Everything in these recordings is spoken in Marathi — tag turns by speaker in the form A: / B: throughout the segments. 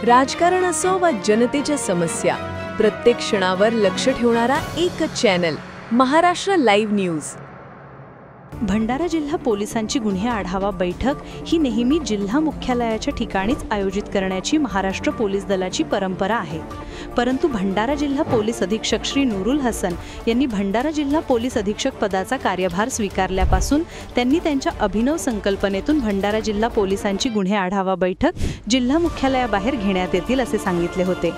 A: राजकारण असो वा जनतेच्या समस्या, प्रत्येक क्षणावर लक्ष ठेवणारा एकच channel, Maharashtra live news.
B: Bhandara जिल्हा पोलिसांची गुन्हे आढावा बैठक ही नेहमी जिल्हा मुख्यालयाच्या ठिकाणीच आयोजित करण्याची महाराष्ट्र पोलीस दलाची परंपरा आहे। परंतु भंडारा जिल्हा पोलीस अधीक्षक श्री नूरुल हसन यांनी भंडारा जिल्हा पोलीस अधीक्षक पदाचा कार्यभार स्वीकारल्यापासून त्यांनी त्यांच्या अभिनव संकल्पनेतून भंडारा जिल्हा पोलिसांची गुन्हे आढावा बैठक जिल्हा मुख्यालयाबाहेर घेण्यात येतील असे सांगितले होते।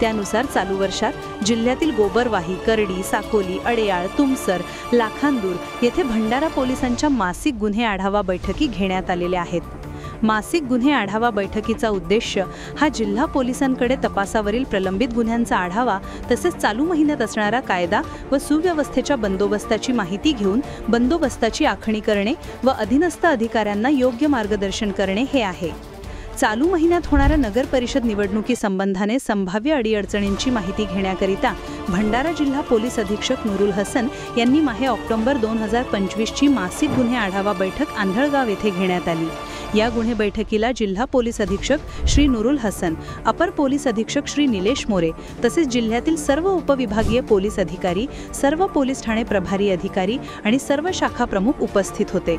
B: त्यानुसार चालू वर्षात जिल्ह्यातील गोबरवाही, करडी, साकोली, अडेयाळ, तुमसर, लाखांदूर येथे भंडारा पोलिसांच्या मासिक गुन्हे आढावा बैठकी घेण्यात आलेल्या आहेत। मासिक गुन्हे आढावा बैठकीचा उद्देश हा जिल्हा पोलिसांकडे तपासावरील प्रलंबित गुन्ह्यांचा आढावा तसेच चालू महिन्यात असणारा कायदा व सुव्यवस्थेच्या बंदोबस्ताची माहिती घेऊन बंदोबस्ताची आखणी करणे व अधीनस्थ अधिकाऱ्यांना योग्य मार्गदर्शन करणे हे आहे। चालू महिन्यात होणाऱ्या नगर परिषद निवडणुकी संबंधाने संभाव्य अडीअडचणींची माहिती घेण्याकरिता भंडारा जिल्हा पोलीस अधीक्षक नूरुल हसन यांनी माहे ऑक्टोबर 2025 ची मासिक गुन्हे आढावा बैठक आंधळगाव येथे घेण्यात आली। या गुन्हे बैठकीला जिल्हा पोलीस अधीक्षक श्री नूरुल हसन, अपर पोलीस अधीक्षक श्री निलेश मोरे तसेच जिल्ह्यातील सर्व उपविभागीय पोलीस अधिकारी, सर्व पोलीस ठाणे प्रभारी अधिकारी आणि सर्व शाखा प्रमुख उपस्थित होते।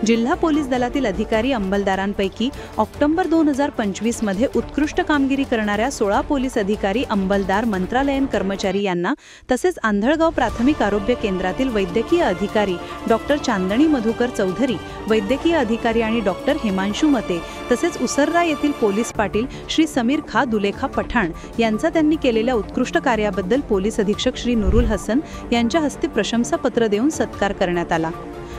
B: जिल्हा पोलीस दलातील अधिकारी अंमलदारांपैकी ऑक्टोबर 2025 मध्ये उत्कृष्ट कामगिरी करणाऱ्या 16 पोलीस अधिकारी, अंमलदार, मंत्रालयीन कर्मचारी यांना तसेच आंधळगाव प्राथमिक आरोग्य केंद्रातील वैद्यकीय अधिकारी डॉक्टर चांदणी मधुकर चौधरी, वैद्यकीय अधिकारी आणि डॉक्टर हिमांशु मते तसेच उसर्रा येथील पोलीस पाटील श्री समीर खा दुलेखा पठाण यांचा त्यांनी केलेल्या उत्कृष्ट कार्याबद्दल पोलीस अधीक्षक श्री नूरुल हसन यांच्या हस्ते प्रशंसापत्र देऊन सत्कार करण्यात आला।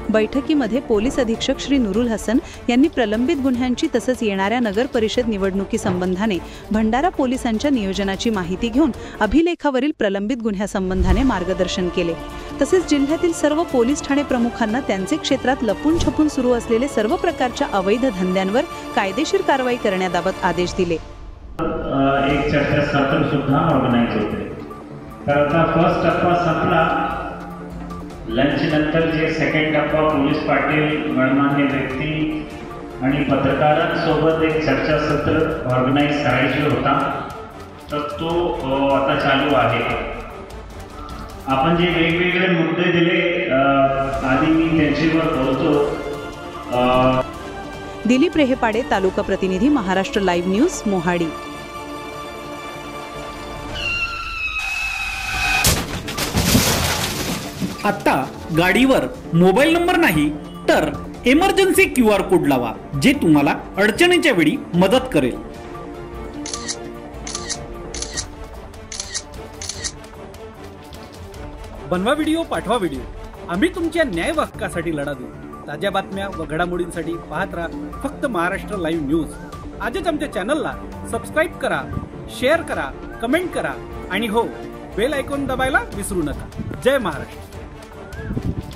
B: बैठकीमध्ये पोलीस अधीक्षक श्री नूरुल हसन यांनी प्रलंबित गुन्ह्यांची तसेच येणाऱ्या नगर परिषद निवडणुकी संबंधाने भंडारा पोलिसांच्या नियोजनाची माहिती घेऊन अभिलेखावरील प्रलंबित गुन्ह्यासंबंधाने मार्गदर्शन केले। तसेच जिल्ह्यातील सर्व पोलीस ठाणे प्रमुखांना त्यांचे क्षेत्रात लपून छपून सुरू असलेले सर्व प्रकारच्या अवैध धंद्यांवर कायदेशीर कारवाई करण्याबाबत आदेश दिले।
C: एक चर्चासत्र सुद्धा ऑर्गनाइज होते। तर आता फर्स्ट टप्पा संपला। लंच नंतर जे सेकंड टप्पा पोलीस पाटील, गणमान्य व्यक्ती आणि पत्रकारांसोबत एक चर्चासत्र ऑर्गनाइज करायची होता, तर तो आता चालू आहे। आपण जे वेगवेगळे मुद्दे दिले आधी मी त्यांच्यावर बोलतो।
B: दिलीप रेहेपाडे, तालुका प्रतिनिधी, महाराष्ट्र लाईव्ह न्यूज, मोहाडी।
D: आता गाडीवर मोबाईल नंबर नाही तर इमर्जन्सी QR कोड लावा, जे तुम्हाला अडचणीच्या वेळी मदत करेल।
E: बनवा व्हिडिओ, पाठवा व्हिडिओ, आम्ही तुमच्या न्याय हक्कासाठी लढा देऊ। ताज्या बातम्या व घडामोडींसाठी पाहत राहा फक्त महाराष्ट्र लाईव्ह न्यूज। आजच आमच्या चॅनलला सबस्क्राईब करा, शेअर करा, कमेंट करा आणि हो, बेल आयकॉन दबायला विसरू नका। जय महाराष्ट्र।